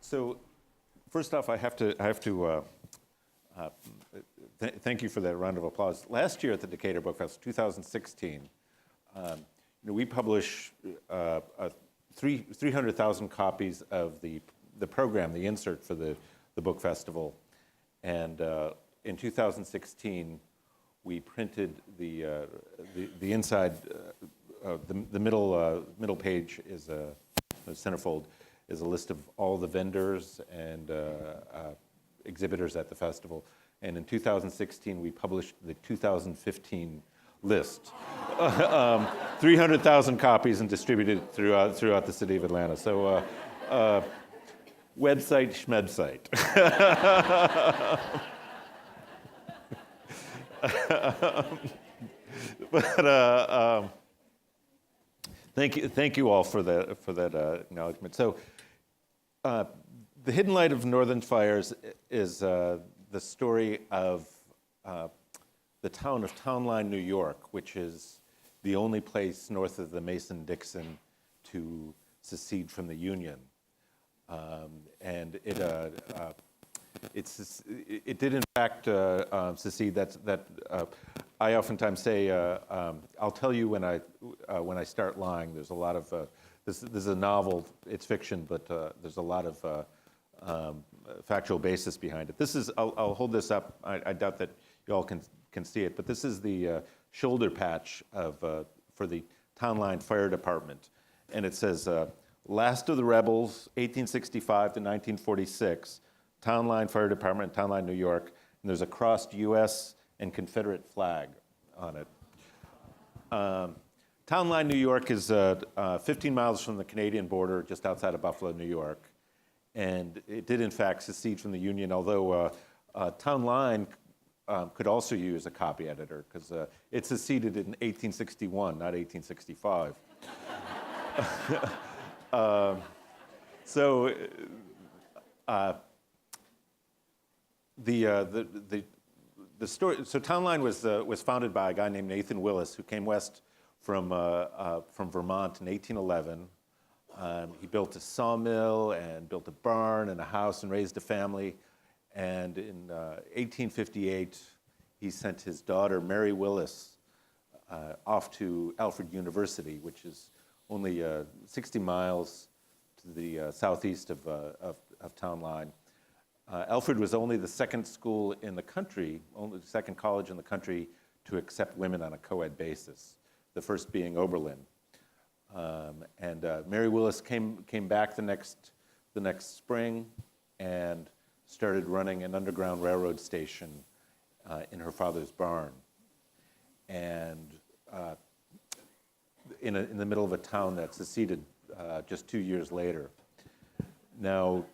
So, first off, I have to thank you for that round of applause. Last year at the Decatur Book Fest, 2016, we publish 300,000 copies of the program, the insert for the book festival, and in 2016, we printed the inside. The middle page is the centerfold is a list of all the vendors and exhibitors at the festival. And in 2016, we published the 2015 list, 300,000 copies and distributed throughout the city of Atlanta. So, website schmebsite. But thank you all for that acknowledgement. So, The Hidden Light of Northern Fires is the story of the town of Townline, New York, which is the only place north of the Mason-Dixon to secede from the Union. And it did in fact secede. I oftentimes say, I'll tell you when I start lying. There's a lot of this is a novel. It's fiction, but there's a lot of factual basis behind it. This is. I'll hold this up. I doubt that you all can see it, but this is the shoulder patch for the Townline Fire Department, and it says, "Last of the Rebels, 1865 to 1946, Townline Fire Department, Townline, New York." And there's a crossed U.S. and Confederate flag on it. Townline, New York is 15 miles from the Canadian border, just outside of Buffalo, New York. And it did, in fact, secede from the Union, although Townline could also use a copy editor, because it seceded in 1861, not 1865. The story. So Townline was founded by a guy named Nathan Willis, who came west from Vermont in 1811. He built a sawmill and built a barn and a house and raised a family. And in 1858, he sent his daughter Mary Willis off to Alfred University, which is only 60 miles to the southeast of Townline. Alfred was only the second school in the country, only the second college in the country to accept women on a co-ed basis, the first being Oberlin. Mary Willis came back the next spring and started running an underground railroad station in her father's barn, and in the middle of a town that seceded just 2 years later. Now,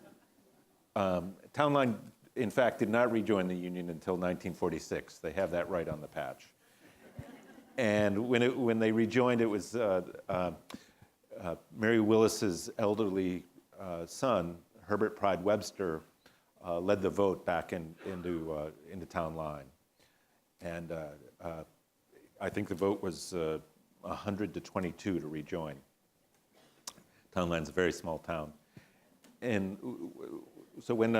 Townline, in fact, did not rejoin the Union until 1946. They have that right on the patch. And when they rejoined, it was Mary Willis's elderly son, Herbert Pride Webster, led the vote back into Townline. And I think the vote was 100 to 22 to rejoin. Townline's a very small town. And so when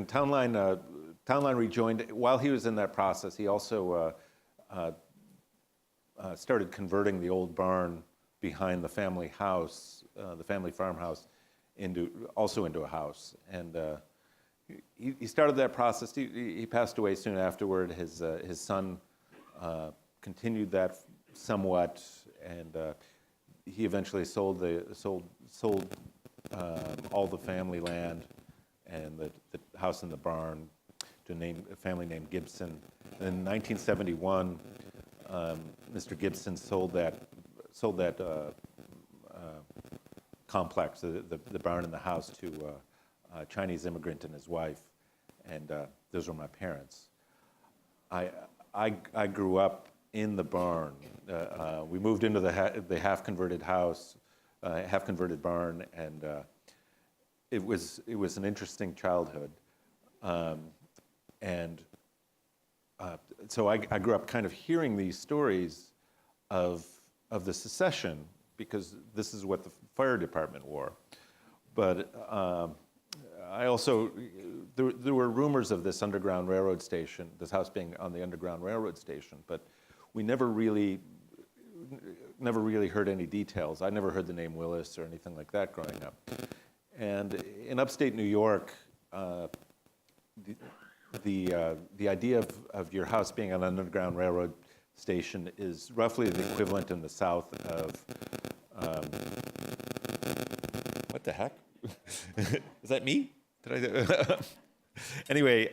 Townline rejoined, while he was in that process, he also started converting the old barn behind the family house, the family farmhouse, into a house. And he started that process. He passed away soon afterward. His son continued that somewhat, and he eventually sold all the family land and the house and the barn to a family named Gibson. And in 1971, Mr. Gibson sold that complex, the barn and the house, to a Chinese immigrant and his wife, and those were my parents. I grew up in the barn. We moved into the half-converted house, half-converted barn, and it was an interesting childhood, so I grew up kind of hearing these stories of the secession, because this is what the fire department wore. But I also, there were rumors of this Underground Railroad station, this house being on the Underground Railroad station, but we never really heard any details. I never heard the name Willis or anything like that growing up. And in upstate New York, the idea of your house being on an Underground Railroad station is roughly the equivalent in the South of, what the heck? Is that me? Did I? Anyway,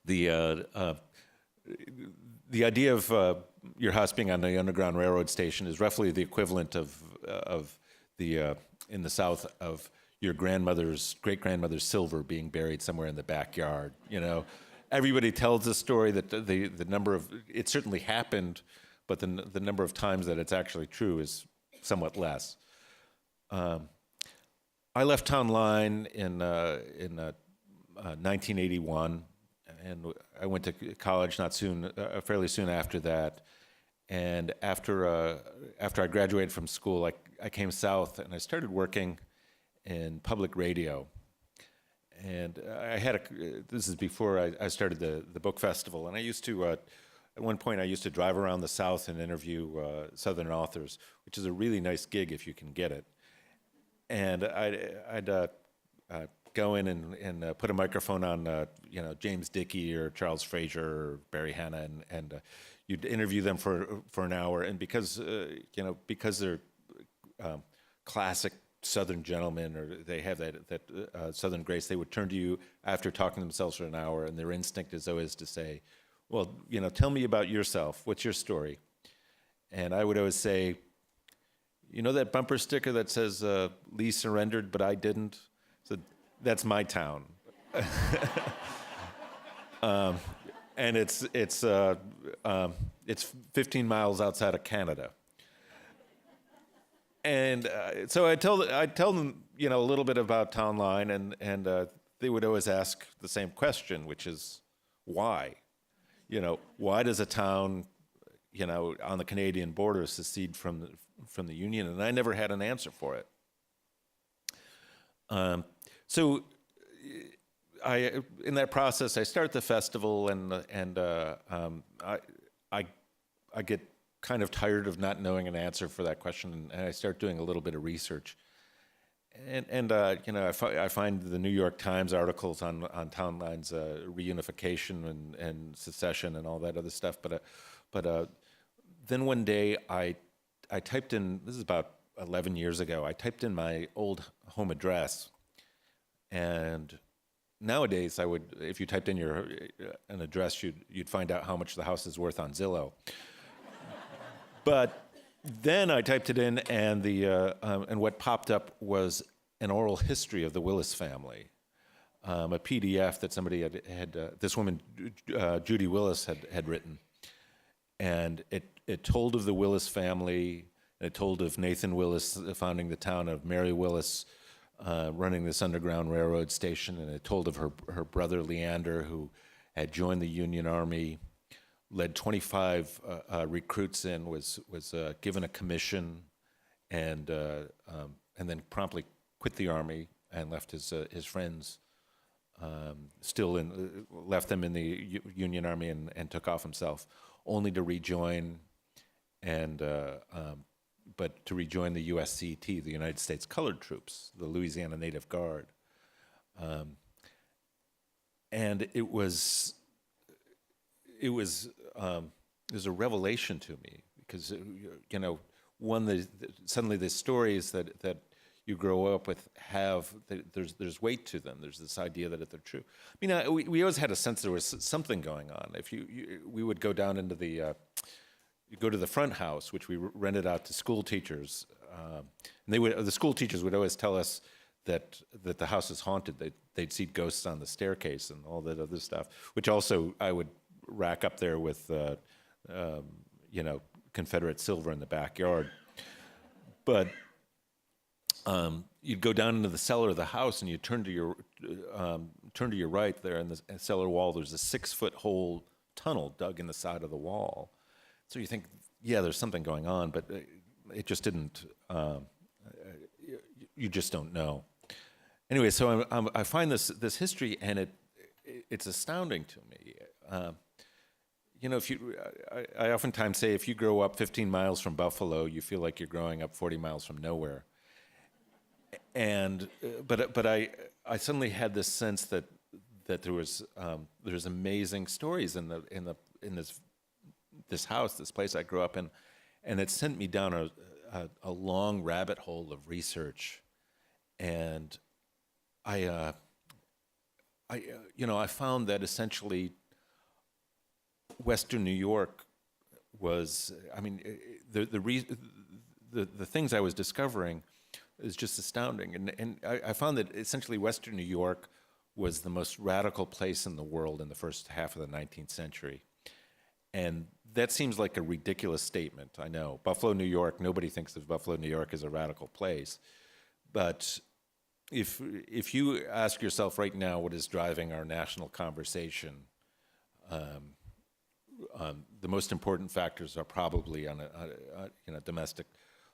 the idea of your house being on the Underground Railroad station is roughly the equivalent of the in the South of your grandmother's great-grandmother's silver being buried somewhere in the backyard. You know, everybody tells the story that the number of it certainly happened, but the number of times that it's actually true is somewhat less. I left Town Line in 1981, and I went to college fairly soon after that. And after I graduated from school, I came south and I started working in public radio. And I had this is before I started the book festival, and I used to at one point I used to drive around the South and interview Southern authors, which is a really nice gig if you can get it. And I'd go in and put a microphone on, James Dickey or Charles Frazier or Barry Hannah, and you'd interview them for an hour. And because they're classic Southern gentlemen, or they have that Southern grace, they would turn to you after talking to themselves for an hour, and their instinct is always to say, "Well, tell me about yourself. What's your story?" And I would always say, "You know that bumper sticker that says Lee surrendered, but I didn't? So that's my town." And it's 15 miles outside of Canada. And so I tell them, a little bit about Town Line, and they would always ask the same question, which is why? Why does a town, on the Canadian border secede from the Union? And I never had an answer for it. So in that process, I start the festival, and I get kind of tired of not knowing an answer for that question, and I start doing a little bit of research. And I find the New York Times articles on Town Line's reunification and secession and all that other stuff. But then one day I typed in, this is about 11 years ago, I typed in my old home address, and nowadays if you typed in an address, you'd find out how much the house is worth on Zillow. But then I typed it in, and and what popped up was an oral history of the Willis family, a PDF that somebody had this woman, Judy Willis, had written, and it told of the Willis family. It told of Nathan Willis founding the town, of Mary Willis running this Underground Railroad station, and it told of her brother Leander, who had joined the Union Army, led 25 recruits in, was given a commission, and then promptly quit the Army and left his friends left them in the Union Army and took off himself, only to rejoin but to rejoin the USCT, the United States Colored Troops, the Louisiana Native Guard. And it was a revelation to me, because suddenly the stories that you grow up with there's weight to them. There's this idea that they're true. I mean, we always had a sense there was something going on. If we would go down into you go to the front house, which we rented out to school teachers, and the school teachers would always tell us that the house is haunted. They'd see ghosts on the staircase and all that other stuff, which also I would rack up there with, Confederate silver in the backyard. But you'd go down into the cellar of the house, and you turn to your right there in the cellar wall. There's a 6-foot hole tunnel dug in the side of the wall. So you think, yeah, there's something going on, but it just didn't. You just don't know. anyway, so I find this history, and it's astounding to me. I oftentimes say if you grow up 15 miles from Buffalo, you feel like you're growing up 40 miles from nowhere. And but I suddenly had this sense that there's amazing stories in this house, this place I grew up in, and it sent me down a long rabbit hole of research, and I found that essentially Western New York was, the things I was discovering is just astounding, and I found that essentially Western New York was the most radical place in the world in the first half of the 19th century. And that seems like a ridiculous statement, I know. Buffalo, New York, nobody thinks of Buffalo, New York as a radical place. But if you ask yourself right now what is driving our national conversation, the most important factors are probably on a domestic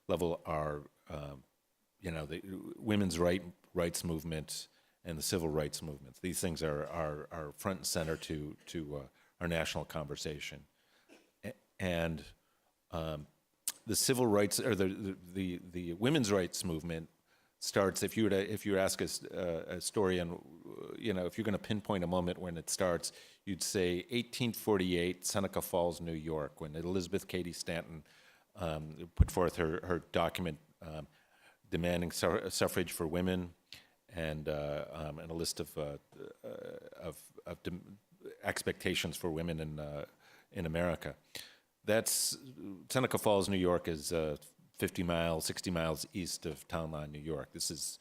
level are the women's rights movement and the civil rights movement. These things are front and center to our national conversation, and the civil rights or the women's rights movement starts. If you were to ask a historian, if you're going to pinpoint a moment when it starts, you'd say 1848, Seneca Falls, New York, when Elizabeth Cady Stanton put forth her document demanding suffrage for women, and a list of expectations for women in America. That's Seneca Falls, New York, is 50 miles, 60 miles east of Town Line, New York. This is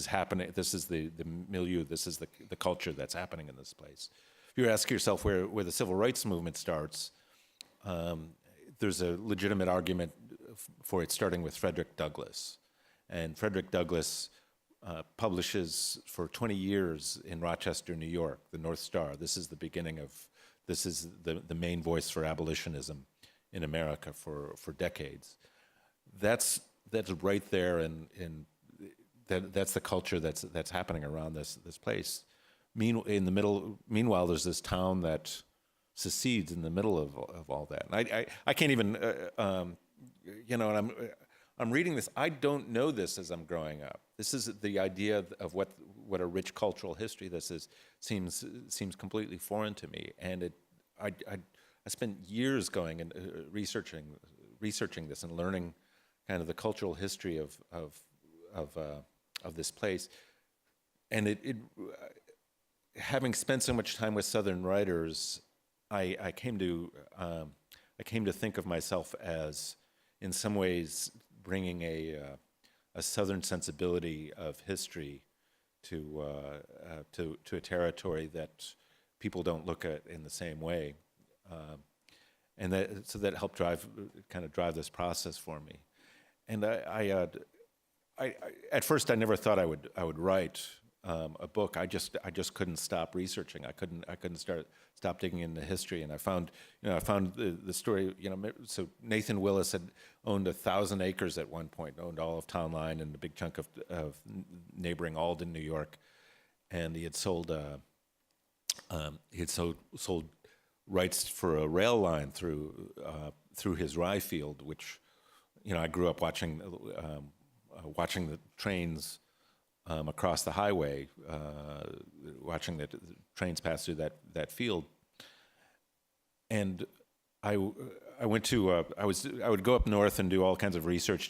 happening. This is the milieu. This is the culture that's happening in this place. If you ask yourself where the civil rights movement starts, there's a legitimate argument for it starting with Frederick Douglass. And Frederick Douglass publishes for 20 years in Rochester, New York, the North Star. This is the beginning of, this is the main voice for abolitionism in America for decades. That's right there, and that's the culture that's happening around this place. Meanwhile, there's this town that secedes in the middle of all that. And I can't even, and I'm reading this. I don't know this as I'm growing up. This is the idea of what a rich cultural history this is. Seems completely foreign to me, and I spent years going and researching this and learning kind of the cultural history of this place, and having spent so much time with Southern writers, I came to think of myself as, in some ways, bringing a Southern sensibility of history to a territory that people don't look at in the same way, and that helped drive this process for me. And I at first I never thought I would write a book. I just couldn't stop researching. I couldn't stop digging into history, and I found the story. So Nathan Willis had owned 1,000 acres at one point, owned all of Town Line and a big chunk of neighboring Alden, New York, and he had sold rights for a rail line through his rye field, which I grew up watching the trains across the highway, watching the trains pass through that field, and I would go up north and do all kinds of research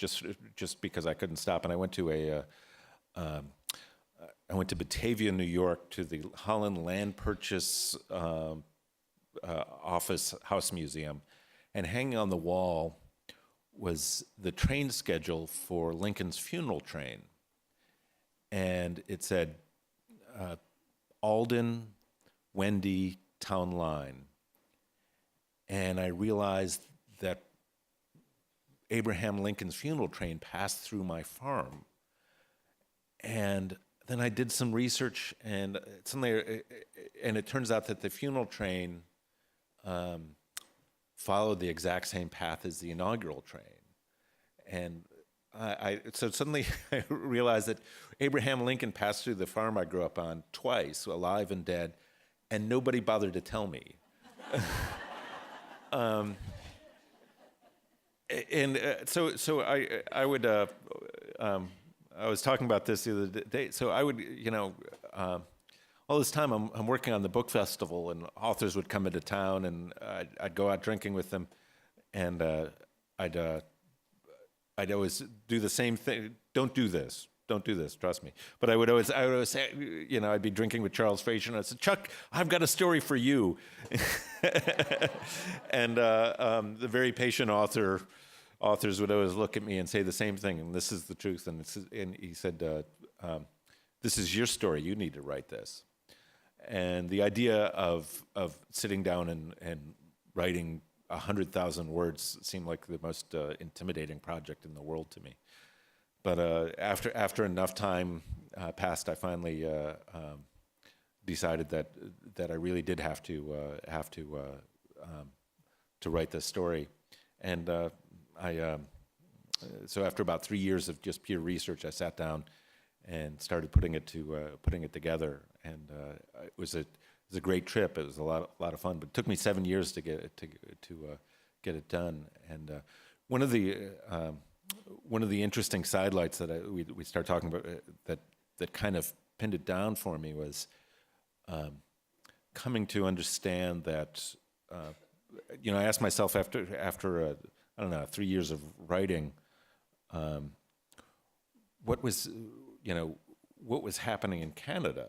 just because I couldn't stop, and I went to Batavia, New York, to the Holland Land Purchase House Museum, and hanging on the wall was the train schedule for Lincoln's funeral train. And it said, Alden, Wendy, Town Line. And I realized that Abraham Lincoln's funeral train passed through my farm. And then I did some research, and it turns out that the funeral train followed the exact same path as the inaugural train. And so suddenly I realized that Abraham Lincoln passed through the farm I grew up on twice, alive and dead, and nobody bothered to tell me. So I would I was talking about this the other day. So I would all this time I'm working on the book festival, and authors would come into town, and I'd go out drinking with them, and I'd always do the same thing. Don't do this. Don't do this. Trust me. But I would always say, I'd be drinking with Charles Frazier, and I'd say, Chuck, I've got a story for you. And the very patient authors would always look at me and say the same thing, and this is the truth. And he said, this is your story. You need to write this. And the idea of sitting down and writing 100,000 words seemed like the most intimidating project in the world to me. But after enough time passed, I finally decided that I really did have to write this story. And so after about 3 years of just pure research, I sat down and started putting it together. And it was a great trip. It was a lot of fun, but it took me 7 years to get it done. And one of the interesting sidelights that we started talking about that kind of pinned it down for me was coming to understand that I asked myself after I don't know, 3 years of writing, what was happening in Canada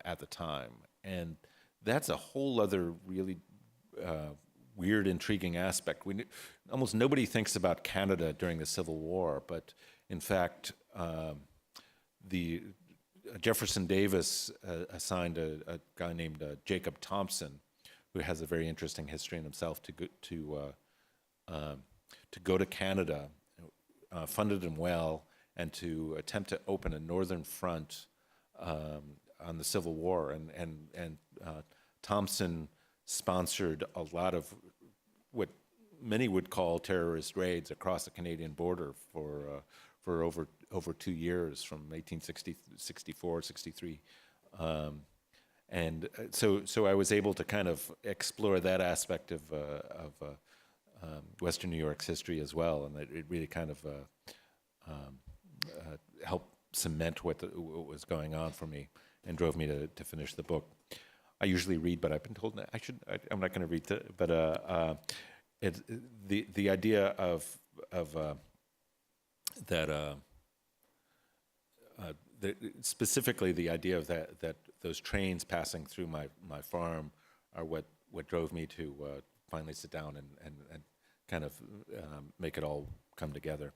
at the time. And that's a whole other really weird, intriguing aspect. Almost nobody thinks about Canada during the Civil War, but in fact, Jefferson Davis assigned a guy named Jacob Thompson, who has a very interesting history in himself, to go to Canada, funded him well, and to attempt to open a northern front on the Civil War. And Thompson sponsored a lot of what many would call terrorist raids across the Canadian border for over 2 years, from 1864, 63. And so I was able to kind of explore that aspect of Western New York's history as well, and it really kind of helped cement what was going on for me and drove me to finish the book. I usually read, but I've been told I'm not going to read it. But the idea of that. Specifically, the idea of that those trains passing through my farm are what drove me to finally sit down and kind of make it all come together.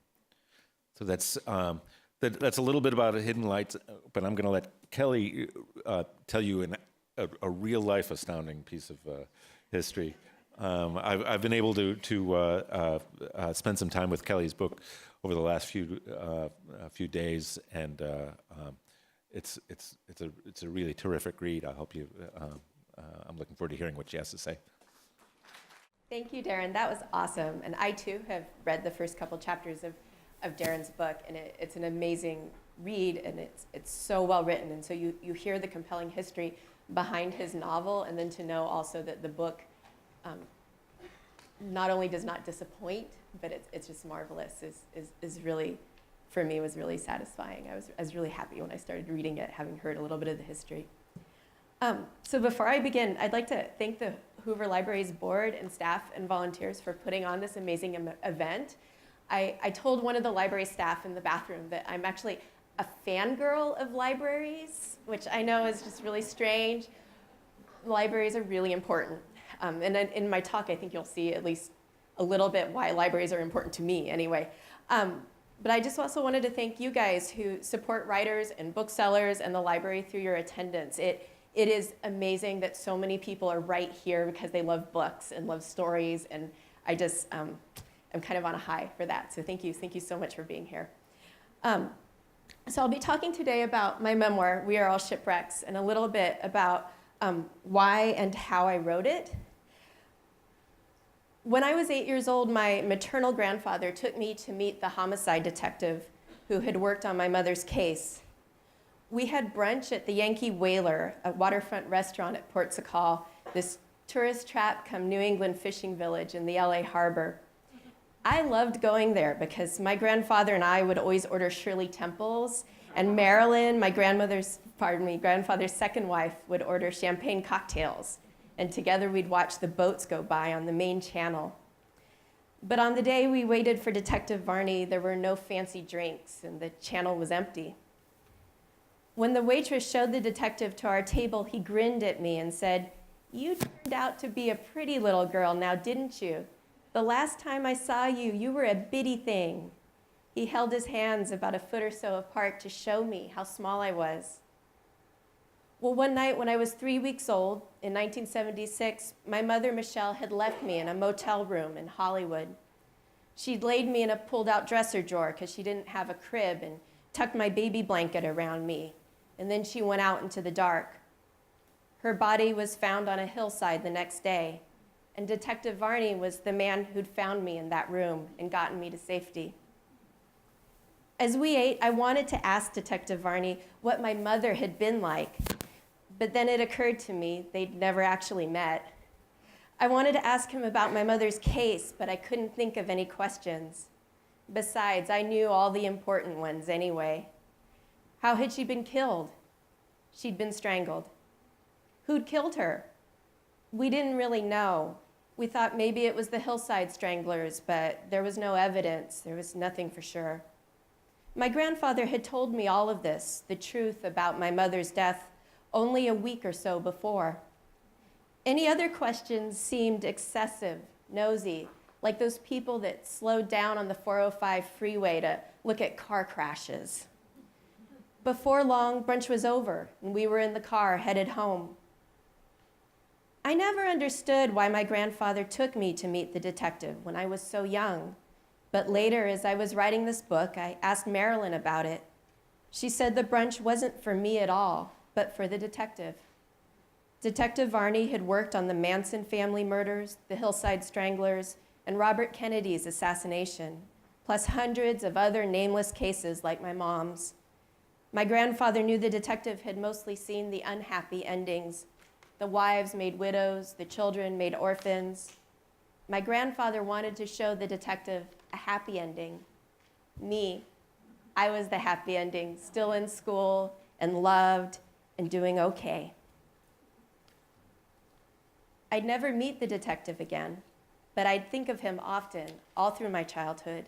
So that's a little bit about Hidden Lights, but I'm going to let Kelly tell you a real life astounding piece of history. I've been able to spend some time with Kelly's book over the last few days, and it's a really terrific read. I hope you. I'm looking forward to hearing what she has to say. Thank you, Daren. That was awesome. And I too have read the first couple chapters of Daren's book, and it's an amazing read, and it's so well written. And so you hear the compelling history behind his novel, and then to know also that the book not only does not disappoint, but it's just marvelous is really, for me, was really satisfying. I was really happy when I started reading it, having heard a little bit of the history. So before I begin, I'd like to thank the Hoover Library's board and staff and volunteers for putting on this amazing event. I told one of the library staff in the bathroom that I'm actually a fangirl of libraries, which I know is just really strange. Libraries are really important. And then in my talk, I think you'll see at least a little bit why libraries are important to me anyway. But I just also wanted to thank you guys who support writers and booksellers and the library through your attendance. It is amazing that so many people are right here because they love books and love stories, and I just am kind of on a high for that. So thank you so much for being here. So I'll be talking today about my memoir, We Are All Shipwrecks, and a little bit about why and how I wrote it. When I was 8 years old, my maternal grandfather took me to meet the homicide detective who had worked on my mother's case. We had brunch at the Yankee Whaler, a waterfront restaurant at Port Sakal, this tourist trap come New England fishing village in the LA harbor. I loved going there because my grandfather and I would always order Shirley Temples, and Marilyn, my grandfather's second wife, would order champagne cocktails, and together we'd watch the boats go by on the main channel. But on the day we waited for Detective Varney, there were no fancy drinks, and the channel was empty. When the waitress showed the detective to our table, he grinned at me and said, "You turned out to be a pretty little girl now, didn't you? The last time I saw you, you were a bitty thing." He held his hands about a foot or so apart to show me how small I was. Well, one night when I was 3 weeks old, in 1976, my mother, Michelle, had left me in a motel room in Hollywood. She'd laid me in a pulled-out dresser drawer because she didn't have a crib and tucked my baby blanket around me, and then she went out into the dark. Her body was found on a hillside the next day, and Detective Varney was the man who'd found me in that room and gotten me to safety. As we ate, I wanted to ask Detective Varney what my mother had been like, but then it occurred to me they'd never actually met. I wanted to ask him about my mother's case, but I couldn't think of any questions. Besides, I knew all the important ones anyway. How had she been killed? She'd been strangled. Who'd killed her? We didn't really know. We thought maybe it was the hillside stranglers, but there was no evidence. There was nothing for sure. My grandfather had told me all of this, the truth about my mother's death, only a week or so before. Any other questions seemed excessive, nosy, like those people that slowed down on the 405 freeway to look at car crashes. Before long, brunch was over, and we were in the car headed home. I never understood why my grandfather took me to meet the detective when I was so young. But later, as I was writing this book, I asked Marilyn about it. She said the brunch wasn't for me at all, but for the detective. Detective Varney had worked on the Manson family murders, the Hillside Stranglers, and Robert Kennedy's assassination, plus hundreds of other nameless cases like my mom's. My grandfather knew the detective had mostly seen the unhappy endings. The wives made widows, the children made orphans. My grandfather wanted to show the detective a happy ending. Me, I was the happy ending, still in school and loved and doing okay. I'd never meet the detective again, but I'd think of him often, all through my childhood.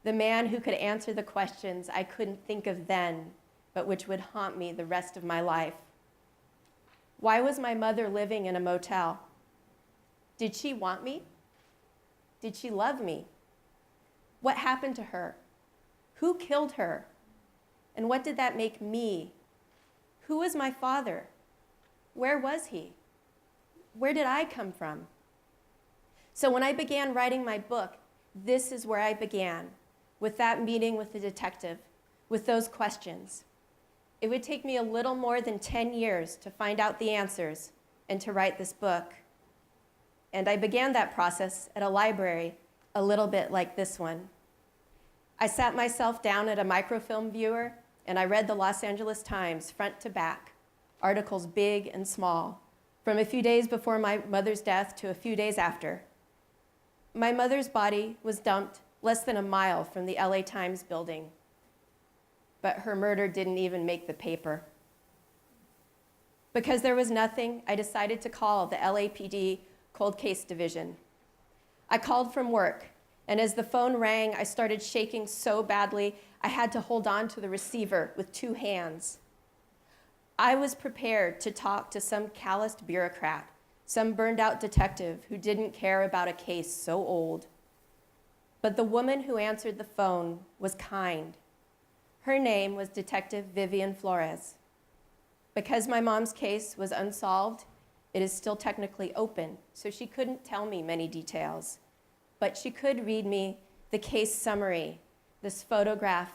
The man who could answer the questions I couldn't think of then, but which would haunt me the rest of my life. Why was my mother living in a motel? Did she want me? Did she love me? What happened to her? Who killed her? And what did that make me? Who was my father? Where was he? Where did I come from? So when I began writing my book, this is where I began, with that meeting with the detective, with those questions. It would take me a little more than 10 years to find out the answers and to write this book. And I began that process at a library, a little bit like this one. I sat myself down at a microfilm viewer, and I read the Los Angeles Times front to back, articles big and small, from a few days before my mother's death to a few days after. My mother's body was dumped less than a mile from the LA Times building, but her murder didn't even make the paper. Because there was nothing, I decided to call the LAPD Cold Case Division. I called from work, and as the phone rang, I started shaking so badly I had to hold on to the receiver with 2 hands. I was prepared to talk to some calloused bureaucrat, some burned-out detective who didn't care about a case so old. But the woman who answered the phone was kind. Her name was Detective Vivian Flores. Because my mom's case was unsolved, it is still technically open, so she couldn't tell me many details. But she could read me the case summary, this photocopy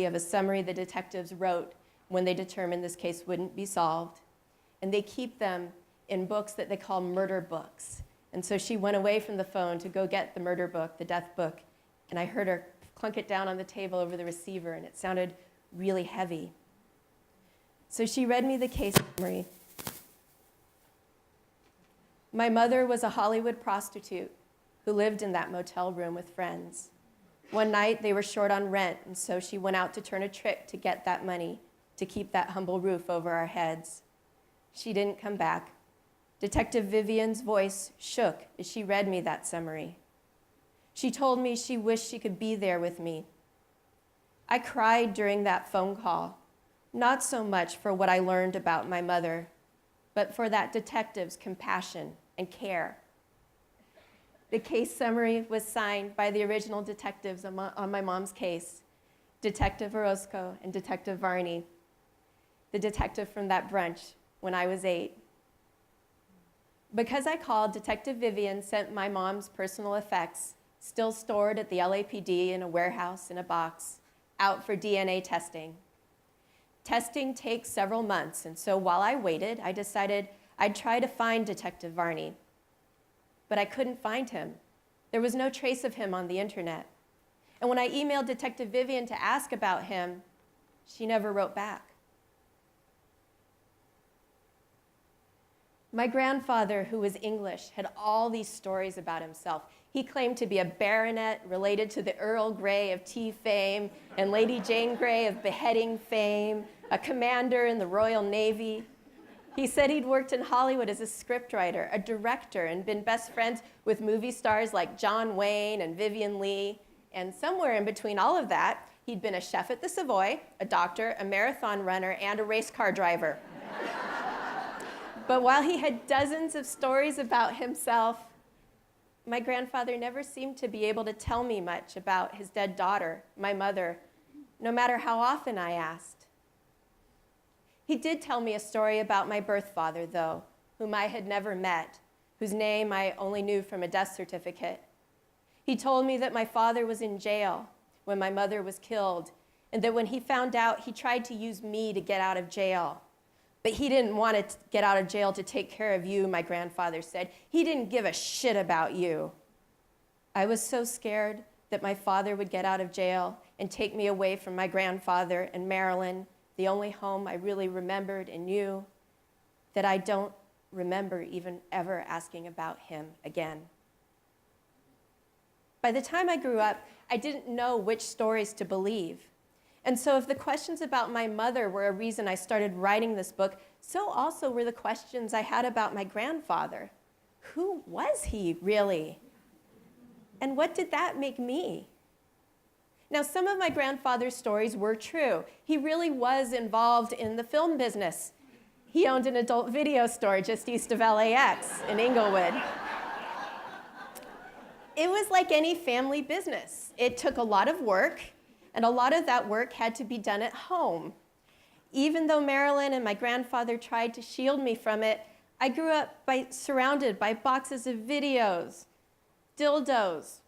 of a summary the detectives wrote when they determined this case wouldn't be solved. And they keep them in books that they call murder books. And so she went away from the phone to go get the murder book, the death book, and I heard her clunk it down on the table over the receiver, and it sounded really heavy. So she read me the case summary. My mother was a Hollywood prostitute who lived in that motel room with friends. One night they were short on rent, and so she went out to turn a trick to get that money to keep that humble roof over our heads. She didn't come back. Detective Vivian's voice shook as she read me that summary. She told me she wished she could be there with me. I cried during that phone call, not so much for what I learned about my mother, but for that detective's compassion and care. The case summary was signed by the original detectives on my mom's case, Detective Orozco and Detective Varney, the detective from that brunch when I was 8. Because I called, Detective Vivian sent my mom's personal effects, still stored at the LAPD in a warehouse in a box, out for DNA testing. Testing takes several months, and so while I waited, I decided I'd try to find Detective Varney. But I couldn't find him. There was no trace of him on the internet. And when I emailed Detective Vivian to ask about him, she never wrote back. My grandfather, who was English, had all these stories about himself. He claimed to be a baronet related to the Earl Grey of tea fame and Lady Jane Grey of beheading fame, a commander in the Royal Navy. He said he'd worked in Hollywood as a scriptwriter, a director, and been best friends with movie stars like John Wayne and Vivian Leigh. And somewhere in between all of that, he'd been a chef at the Savoy, a doctor, a marathon runner, and a race car driver. But while he had dozens of stories about himself, my grandfather never seemed to be able to tell me much about his dead daughter, my mother, no matter how often I asked. He did tell me a story about my birth father, though, whom I had never met, whose name I only knew from a death certificate. He told me that my father was in jail when my mother was killed, and that when he found out, he tried to use me to get out of jail. But he didn't want to get out of jail to take care of you, my grandfather said. He didn't give a shit about you. I was so scared that my father would get out of jail and take me away from my grandfather and Maryland, the only home I really remembered and knew, that I don't remember even ever asking about him again. By the time I grew up, I didn't know which stories to believe. And so if the questions about my mother were a reason I started writing this book, so also were the questions I had about my grandfather. Who was he, really? And what did that make me? Now, some of my grandfather's stories were true. He really was involved in the film business. He owned an adult video store just east of LAX in Inglewood. It was like any family business. It took a lot of work, and a lot of that work had to be done at home. Even though Marilyn and my grandfather tried to shield me from it, I grew up surrounded by boxes of videos, dildos,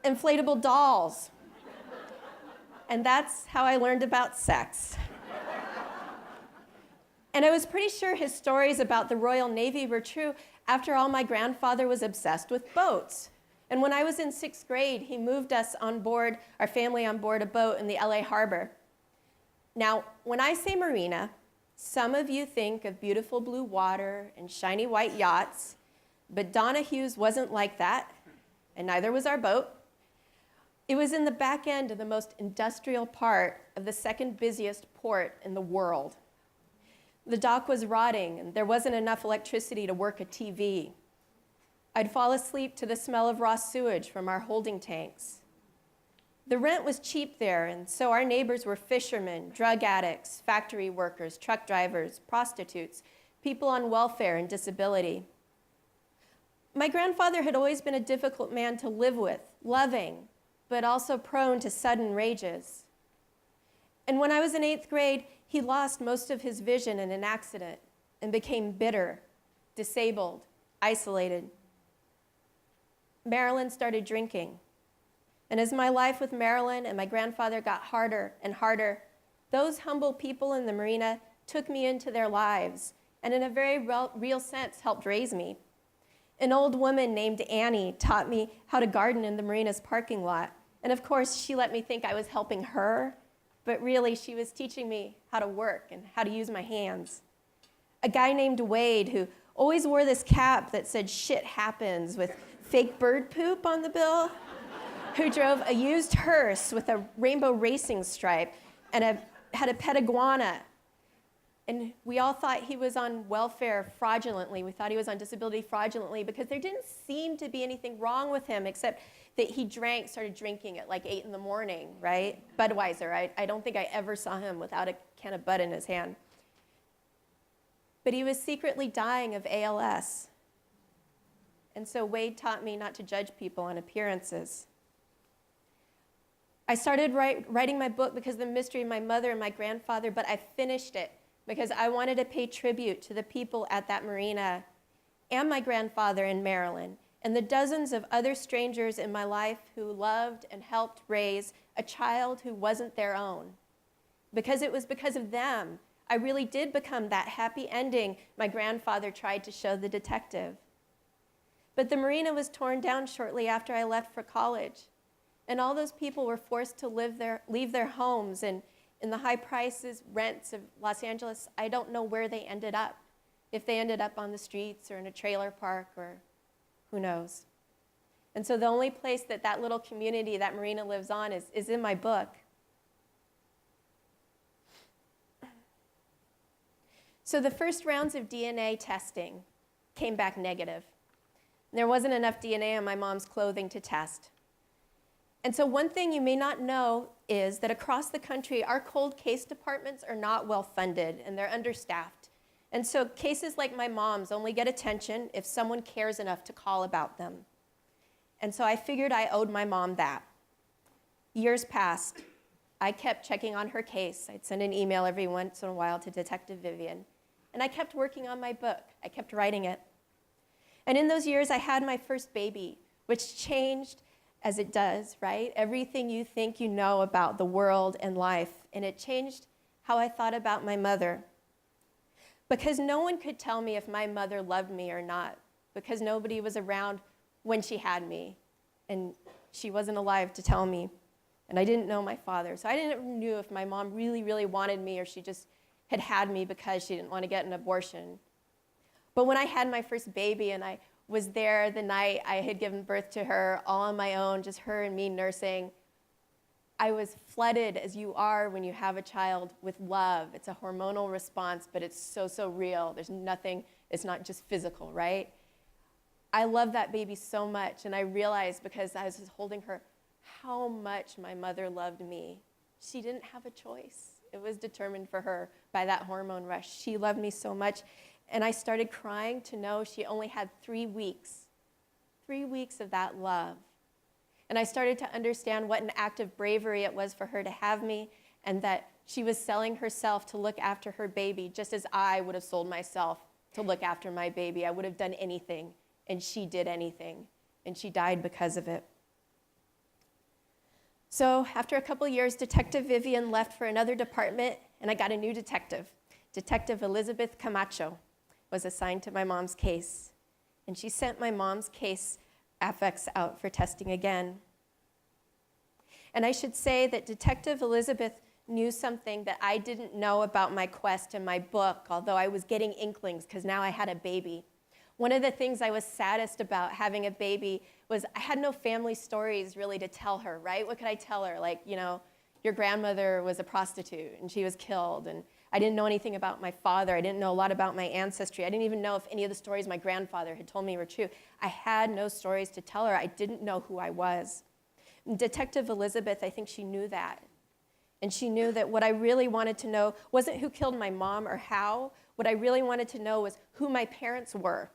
inflatable dolls. And that's how I learned about sex. And I was pretty sure his stories about the Royal Navy were true. After all, my grandfather was obsessed with boats. And when I was in 6th grade, he moved us on board, our family on board a boat in the LA harbor. Now, when I say marina, some of you think of beautiful blue water and shiny white yachts, but Donahue's wasn't like that, and neither was our boat. It was in the back end of the most industrial part of the second busiest port in the world. The dock was rotting, and there wasn't enough electricity to work a TV. I'd fall asleep to the smell of raw sewage from our holding tanks. The rent was cheap there, and so our neighbors were fishermen, drug addicts, factory workers, truck drivers, prostitutes, people on welfare and disability. My grandfather had always been a difficult man to live with, loving, but also prone to sudden rages. And when I was in 8th grade, he lost most of his vision in an accident and became bitter, disabled, isolated. Marilyn started drinking. And as my life with Marilyn and my grandfather got harder and harder, those humble people in the marina took me into their lives and in a very real sense helped raise me. An old woman named Annie taught me how to garden in the marina's parking lot. And of course, she let me think I was helping her, but really she was teaching me how to work and how to use my hands. A guy named Wade who always wore this cap that said "shit happens" with fake bird poop on the bill, who drove a used hearse with a rainbow racing stripe and had a pet iguana. And we all thought he was on welfare fraudulently. We thought he was on disability fraudulently because there didn't seem to be anything wrong with him except that he started drinking at like 8 in the morning, right? Budweiser. I don't think I ever saw him without a can of Bud in his hand. But he was secretly dying of ALS. And so Wade taught me not to judge people on appearances. I started writing my book because of the mystery of my mother and my grandfather, but I finished it because I wanted to pay tribute to the people at that marina and my grandfather in Maryland and the dozens of other strangers in my life who loved and helped raise a child who wasn't their own. Because it was because of them, I really did become that happy ending my grandfather tried to show the detective. But the marina was torn down shortly after I left for college. And all those people were forced to leave their homes, and in the high prices, rents of Los Angeles, I don't know where they ended up. If they ended up on the streets or in a trailer park or who knows. And so the only place that little community, that marina lives on is in my book. So the first rounds of DNA testing came back negative. There wasn't enough DNA on my mom's clothing to test. And so one thing you may not know is that across the country, our cold case departments are not well funded and they're understaffed. And so cases like my mom's only get attention if someone cares enough to call about them. And so I figured I owed my mom that. Years passed. I kept checking on her case. I'd send an email every once in a while to Detective Vivian. And I kept working on my book. I kept writing it. And in those years, I had my first baby, which changed as it does, right? Everything you think you know about the world and life. And it changed how I thought about my mother. Because no one could tell me if my mother loved me or not. Because nobody was around when she had me. And she wasn't alive to tell me. And I didn't know my father. So I didn't know if my mom really, really wanted me or she just had me because she didn't want to get an abortion. But when I had my first baby and I was there the night I had given birth to her, all on my own, just her and me nursing, I was flooded, as you are when you have a child, with love. It's a hormonal response, but it's so, so real. There's nothing, it's not just physical, right? I love that baby so much, and I realized because I was holding her how much my mother loved me. She didn't have a choice. It was determined for her by that hormone rush. She loved me so much. And I started crying to know she only had 3 weeks of that love. And I started to understand what an act of bravery it was for her to have me, and that she was selling herself to look after her baby, just as I would have sold myself to look after my baby. I would have done anything, and she did anything, and she died because of it. So after a couple years, Detective Vivian left for another department, and I got a new detective. Detective Elizabeth Camacho was assigned to my mom's case. And she sent my mom's case affects out for testing again. And I should say that Detective Elizabeth knew something that I didn't know about my quest in my book, although I was getting inklings because now I had a baby. One of the things I was saddest about having a baby was I had no family stories really to tell her, right? What could I tell her? Like, your grandmother was a prostitute and she was killed, and I didn't know anything about my father. I didn't know a lot about my ancestry. I didn't even know if any of the stories my grandfather had told me were true. I had no stories to tell her. I didn't know who I was. And Detective Elizabeth, I think she knew that. And she knew that what I really wanted to know wasn't who killed my mom or how. What I really wanted to know was who my parents were.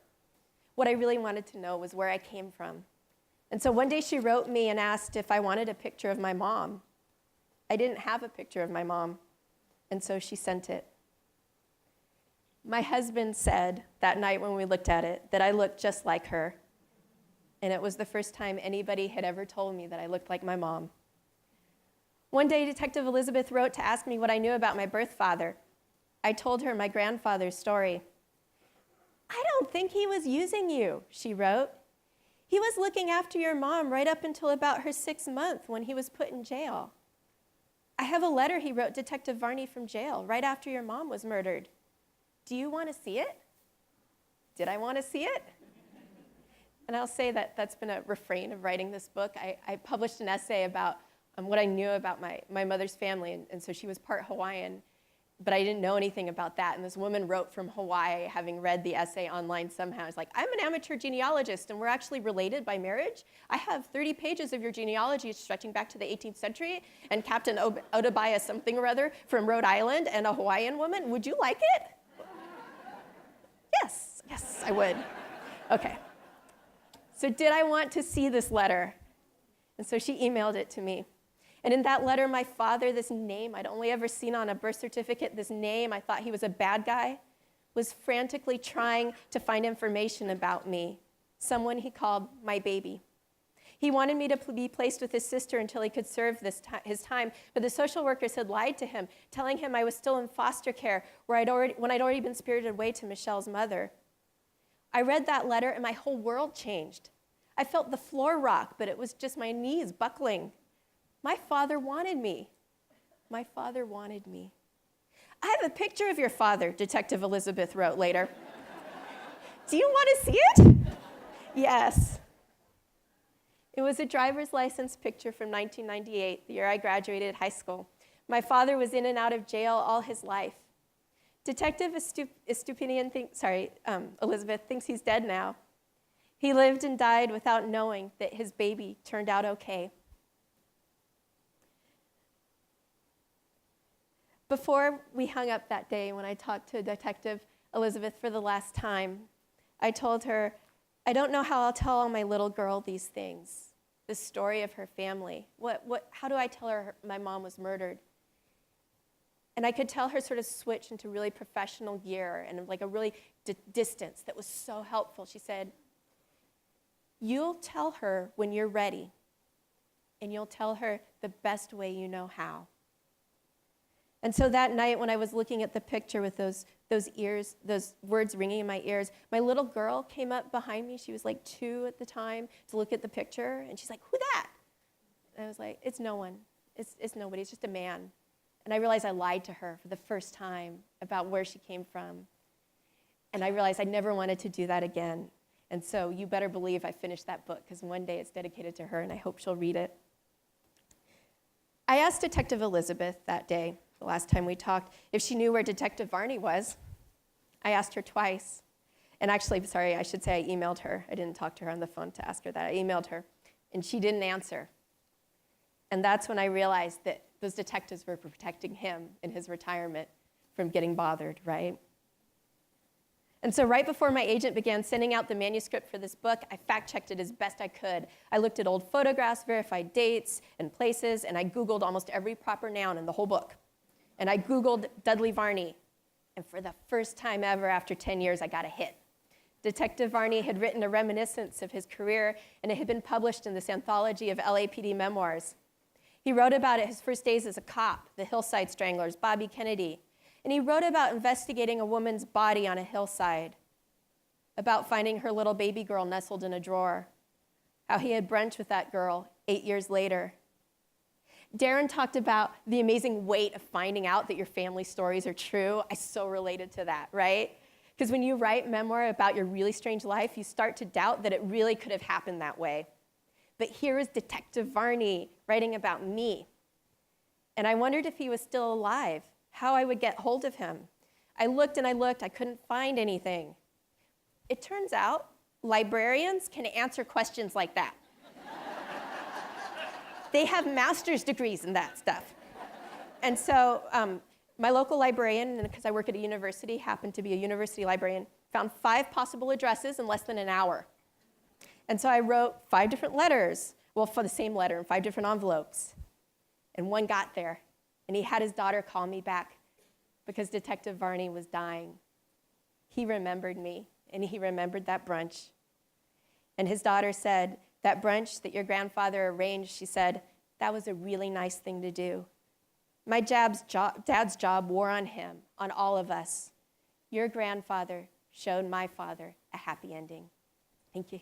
What I really wanted to know was where I came from. And so one day she wrote me and asked if I wanted a picture of my mom. I didn't have a picture of my mom. And so she sent it. My husband said that night when we looked at it that I looked just like her. And it was the first time anybody had ever told me that I looked like my mom. One day, Detective Elizabeth wrote to ask me what I knew about my birth father. I told her my grandfather's story. "I don't think he was using you," she wrote. "He was looking after your mom right up until about her 6th month when he was put in jail. I have a letter he wrote Detective Varney from jail right after your mom was murdered. Do you want to see it?" Did I want to see it? And I'll say that that's been a refrain of writing this book. I published an essay about what I knew about my mother's family, and so she was part Hawaiian, but I didn't know anything about that. And this woman wrote from Hawaii, having read the essay online somehow. It's like, "I'm an amateur genealogist, and we're actually related by marriage. I have 30 pages of your genealogy stretching back to the 18th century, and Captain Otabaya something or other from Rhode Island, and a Hawaiian woman. Would you like it?" Yes, I would. Okay. So did I want to see this letter? And so she emailed it to me. And in that letter, my father, this name I'd only ever seen on a birth certificate, this name, I thought he was a bad guy, was frantically trying to find information about me, someone he called my baby. He wanted me to be placed with his sister until he could serve his time, but the social workers had lied to him, telling him I was still in foster care when I'd already been spirited away to Michelle's mother. I read that letter, and my whole world changed. I felt the floor rock, but it was just my knees buckling. My father wanted me. My father wanted me. "I have a picture of your father," Detective Elizabeth wrote later. "Do you want to see it?" Yes. It was a driver's license picture from 1998, the year I graduated high school. My father was in and out of jail all his life. Detective Elizabeth thinks he's dead now. He lived and died without knowing that his baby turned out okay. Before we hung up that day, when I talked to Detective Elizabeth for the last time, I told her, "I don't know how I'll tell my little girl these things, the story of her family. How do I tell her my mom was murdered?" And I could tell her sort of switch into really professional gear and like a really distance that was so helpful. She said, "You'll tell her when you're ready, and you'll tell her the best way you know how." And so that night when I was looking at the picture with those ears, those words ringing in my ears, my little girl came up behind me. She was like 2 at the time to look at the picture, and she's like, "Who that?" And I was like, "It's no one. It's nobody. It's just a man." And I realized I lied to her for the first time about where she came from. And I realized I never wanted to do that again. And so you better believe I finished that book, because one day it's dedicated to her, and I hope she'll read it. I asked Detective Elizabeth that day, the last time we talked, if she knew where Detective Varney was. I asked her twice. And actually, sorry, I should say I emailed her. I didn't talk to her on the phone to ask her that. I emailed her, and she didn't answer. And that's when I realized that those detectives were protecting him in his retirement from getting bothered, right? And so right before my agent began sending out the manuscript for this book, I fact-checked it as best I could. I looked at old photographs, verified dates and places, and I Googled almost every proper noun in the whole book. And I Googled Dudley Varney. And for the first time ever after 10 years, I got a hit. Detective Varney had written a reminiscence of his career, and it had been published in this anthology of LAPD memoirs. He wrote about it his first days as a cop, the Hillside Stranglers, Bobby Kennedy. And he wrote about investigating a woman's body on a hillside, about finding her little baby girl nestled in a drawer, how he had brunch with that girl 8 years later. Daren talked about the amazing weight of finding out that your family stories are true. I so related to that, right? Because when you write memoir about your really strange life, you start to doubt that it really could have happened that way. But here is Detective Varney writing about me. And I wondered if he was still alive, how I would get hold of him. I looked and I looked, I couldn't find anything. It turns out librarians can answer questions like that. They have master's degrees in that stuff. And so my local librarian, and because I work at a university, happened to be a university librarian, found 5 possible addresses in less than an hour. And so I wrote 5 different letters, well, for the same letter in 5 different envelopes. And one got there, and he had his daughter call me back because Detective Varney was dying. He remembered me, and he remembered that brunch. And his daughter said, "That brunch that your grandfather arranged," she said, "that was a really nice thing to do. My dad's job wore on him, on all of us. Your grandfather showed my father a happy ending. Thank you.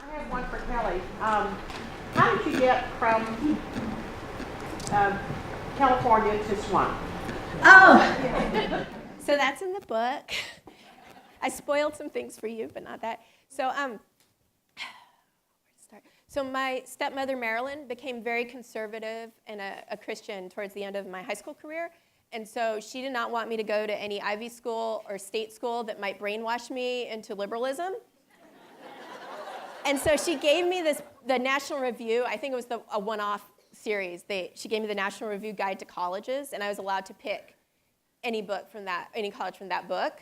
I have one for Kelly. How did you get from California to Swan? Oh, so that's in the book. I spoiled some things for you, but not that. So, where to start? So my stepmother, Marilyn, became very conservative and a Christian towards the end of my high school career. And so she did not want me to go to any Ivy school or state school that might brainwash me into liberalism. And so she gave me the National Review. I think it was a one-off series. She gave me the National Review Guide to Colleges, and I was allowed to pick any college from that book.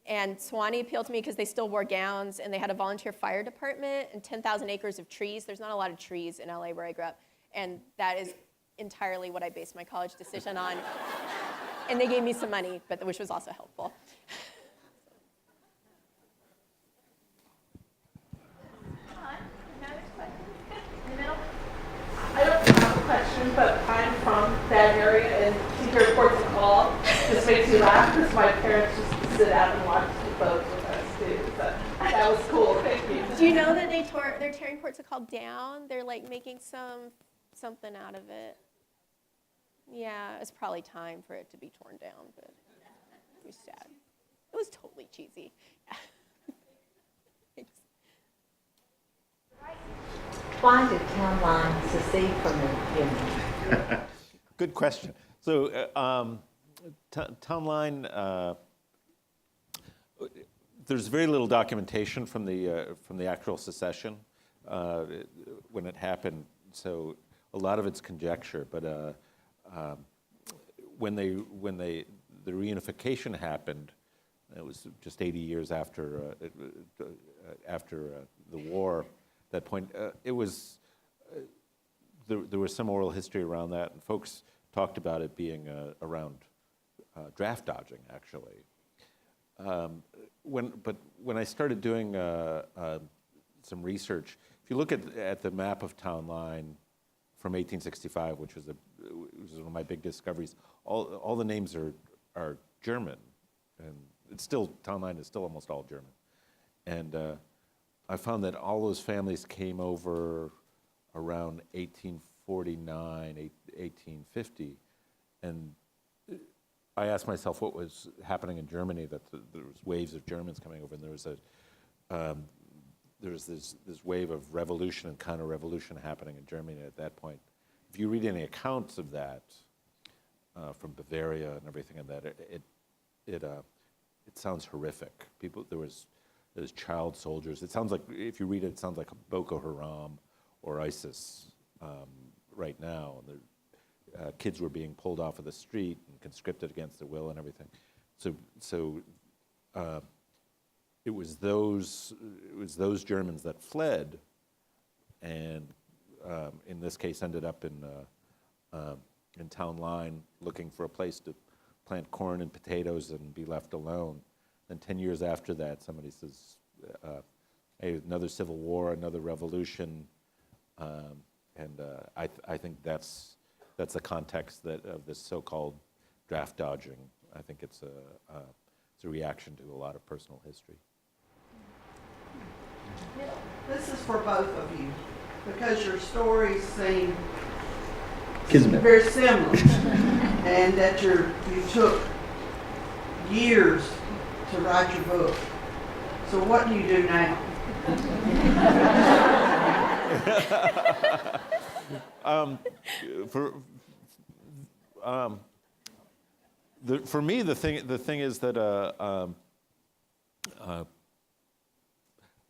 And Sewanee appealed to me because they still wore gowns, and they had a volunteer fire department and 10,000 acres of trees. There's not a lot of trees in LA where I grew up, and that is entirely what I based my college decision on. And they gave me some money, which was also helpful. I don't have a question, but I'm from that area, and Secret Reports of Call just makes me laugh because my parents used to sit out and watch the boats with us too. So that was cool. Thank you. Do you know that they're tearing Ports of Call down? They're like making something out of it. Yeah, it's probably time for it to be torn down, but it was sad. It was totally cheesy. Thanks. Why did Town Line secede from the Union? Good question. So, Town Line, there's very little documentation from the actual secession when it happened. So, a lot of it's conjecture. But when the reunification happened, it was just 80 years after the war. That point, it was there was some oral history around that, and folks talked about it being around draft dodging, actually. When I started doing some research, if you look at the map of Town Line from 1865, which was one of my big discoveries, all the names are German, and it's still Town Line is still almost all German, and I found that all those families came over around 1849, 1850, and I asked myself what was happening in Germany, that there was waves of Germans coming over, and there was this wave of revolution and counter-revolution happening in Germany at that point. If you read any accounts of that from Bavaria and everything, and that it sounds horrific. There's child soldiers. It sounds like, if you read it, it sounds like Boko Haram or ISIS right now. And kids were being pulled off of the street and conscripted against their will and everything. So it was those Germans that fled, and in this case ended up in Town Line looking for a place to plant corn and potatoes and be left alone. Then 10 years after that, somebody says, hey, another civil war, another revolution, and I think that's the context of this so-called draft dodging. I think it's a reaction to a lot of personal history. This is for both of you, because your stories seem Kismet. very similar, and that you took years to write your book. So what do you do now? For me, the thing is that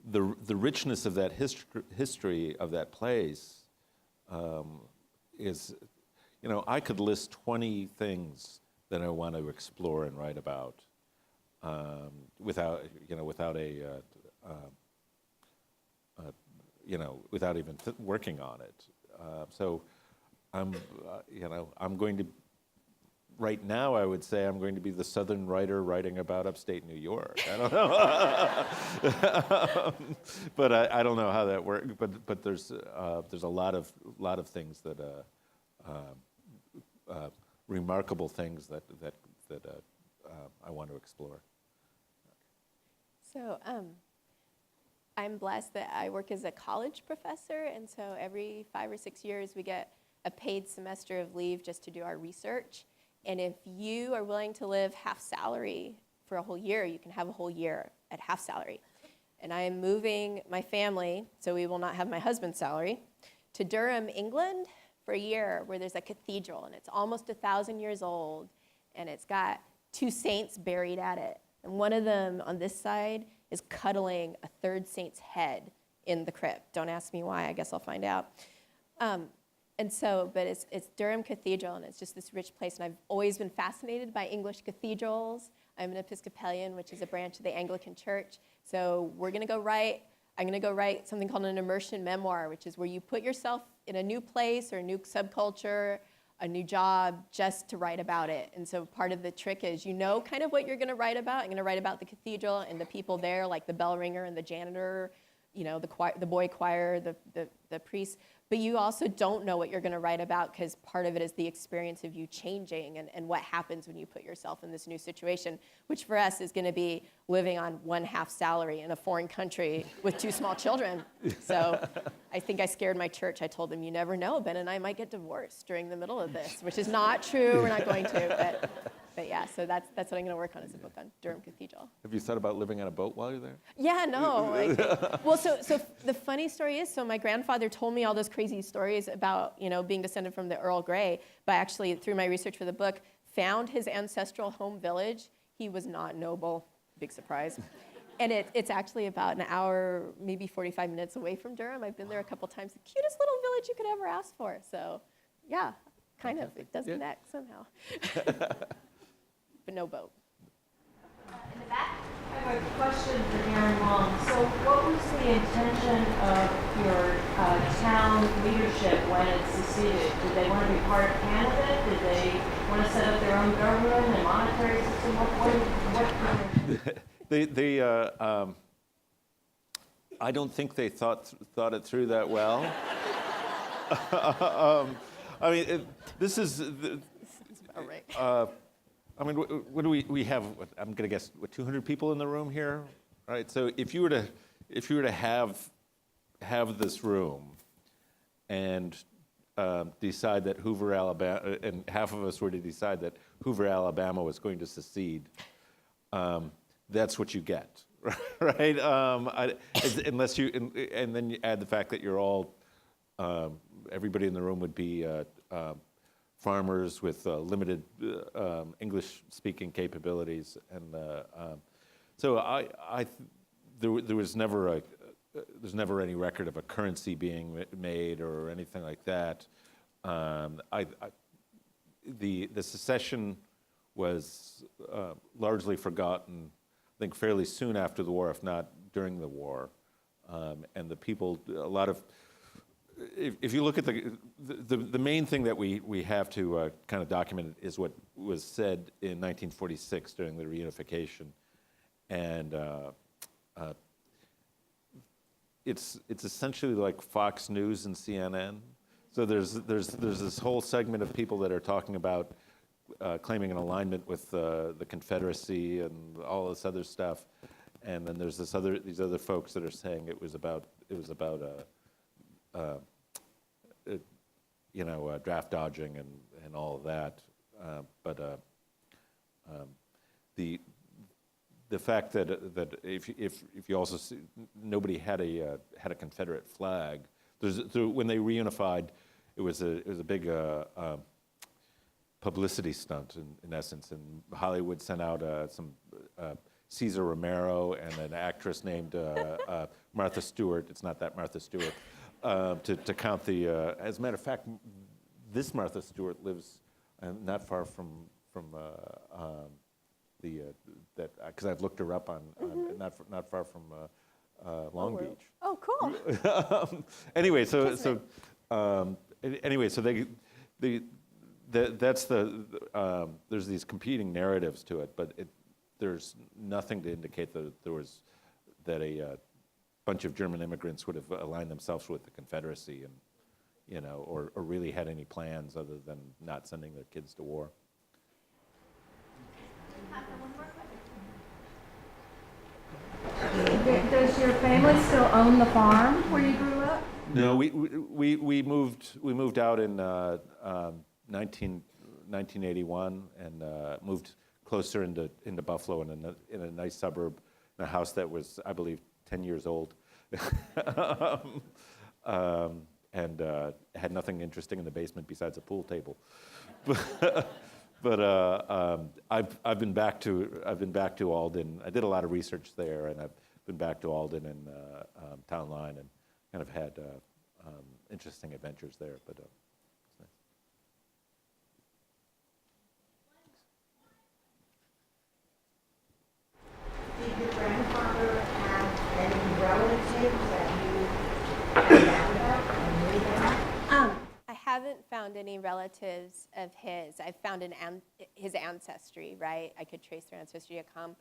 the richness of that history of that place is, I could list 20 things that I want to explore and write about. Without even working on it. So I'm going to right now, I would say I'm going to be the Southern writer writing about upstate New York. I don't know, but I don't know how that works. But there's a lot of things that remarkable things that I want to explore. So I'm blessed that I work as a college professor, and so every 5 or 6 years we get a paid semester of leave just to do our research. And if you are willing to live half salary for a whole year, you can have a whole year at half salary. And I am moving my family, so we will not have my husband's salary, to Durham, England for a year, where there's a cathedral, and it's almost 1,000 years old, and it's got 2 saints buried at it. And one of them on this side is cuddling a third saint's head in the crypt. Don't ask me why, I guess I'll find out. And so, but it's Durham Cathedral, and it's just this rich place, and I've always been fascinated by English cathedrals. I'm an Episcopalian, which is a branch of the Anglican Church. So I'm gonna go write something called an Immersion Memoir, which is where you put yourself in a new place or a new subculture, a new job, just to write about it. And so part of the trick is, you know kind of what you're gonna write about. I'm gonna write about the cathedral and the people there, like the bell ringer and the janitor, you know, the boy choir, the priest. But you also don't know what you're going to write about, because part of it is the experience of you changing and what happens when you put yourself in this new situation, which for us is going to be living on 1/2 salary in a foreign country with 2 small children. So I think I scared my church. I told them, you never know, Ben and I might get divorced during the middle of this, which is not true. We're not going to. But yeah, so that's what I'm going to work on, is a book on Durham Cathedral. Have you thought about living on a boat while you're there? Yeah, no. Well, so the funny story is, so my grandfather told me all those crazy stories about, you know, being descended from the Earl Grey, but actually through my research for the book, found his ancestral home village. He was not noble, big surprise. And it's actually about an hour, maybe 45 minutes away from Durham. I've been there a couple times. The cutest little village you could ever ask for. So yeah, kind of, it does connect somehow. But no boat. In the back? I have a question for Daren Wang. So what was the intention of your town leadership when it seceded? Did they want to be part of Canada? Did they want to set up their own government and monetary system? I don't think they thought it through that well. I mean, this is... All right. I mean, what do we have? I'm going to guess 200 people in the room here, right? So if you were to have this room and decide that Hoover, Alabama, and half of us were to decide that Hoover, Alabama was going to secede, that's what you get, right? Unless you, and then you add the fact that you're all, everybody in the room would be farmers with limited English-speaking capabilities, and so there was never there's never any record of a currency being made or anything like that. The secession was largely forgotten, I think, fairly soon after the war, if not during the war, and the people, a lot of. If you look at the main thing that we have to kind of document is what was said in 1946 during the reunification, and it's essentially like Fox News and CNN. So there's this whole segment of people that are talking about claiming an alignment with the Confederacy and all this other stuff, and then there's these other folks that are saying it was about draft dodging and all of that, but the fact that if you also see, nobody had a Confederate flag. When they reunified, it was a big publicity stunt in essence, and Hollywood sent out some Cesar Romero and an actress named Martha Stewart. It's not that Martha Stewart. To count the, as a matter of fact, this Martha Stewart lives not far from because I've looked her up on not far from Long Beach. Oh, cool. Anyway, so they there's these competing narratives to it, but there's nothing to indicate that a bunch of German immigrants would have aligned themselves with the Confederacy and, or really had any plans other than not sending their kids to war. Does your family still own the farm where you grew up? No, we moved out in 1981 and moved closer into Buffalo in a nice suburb, in a house that was, I believe, 10 years old, and had nothing interesting in the basement besides a pool table. But I've been back to Alden. I did a lot of research there, and I've been back to Alden and Town Line, and kind of had interesting adventures there. But it's nice. Did your grandfather have any relatives that you found out about and knew them? I haven't found any relatives of his. I found his ancestry, right? I could trace their ancestry to come.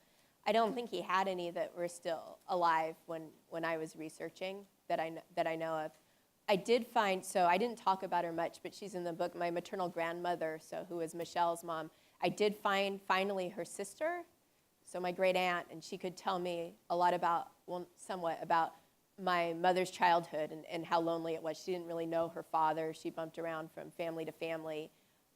I don't think he had any that were still alive when I was researching that I know of. I did find, so I didn't talk about her much, but she's in the book, my maternal grandmother, so who was Michelle's mom. I did find finally her sister, so my great aunt, and she could tell me a lot about, well, somewhat about my mother's childhood and how lonely it was. She didn't really know her father. She bumped around from family to family.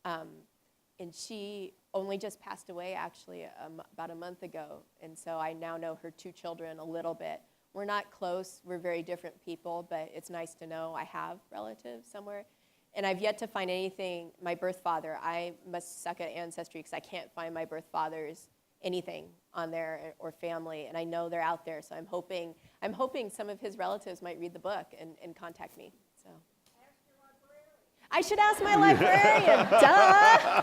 And she only just passed away, actually, about a month ago. And so I now know her two children a little bit. We're not close. We're very different people, but it's nice to know I have relatives somewhere. And I've yet to find anything, my birth father. I must suck at Ancestry because I can't find my birth father's anything on there or family, and I know they're out there, so I'm hoping some of his relatives might read the book and contact me. So I should ask my librarian. Duh.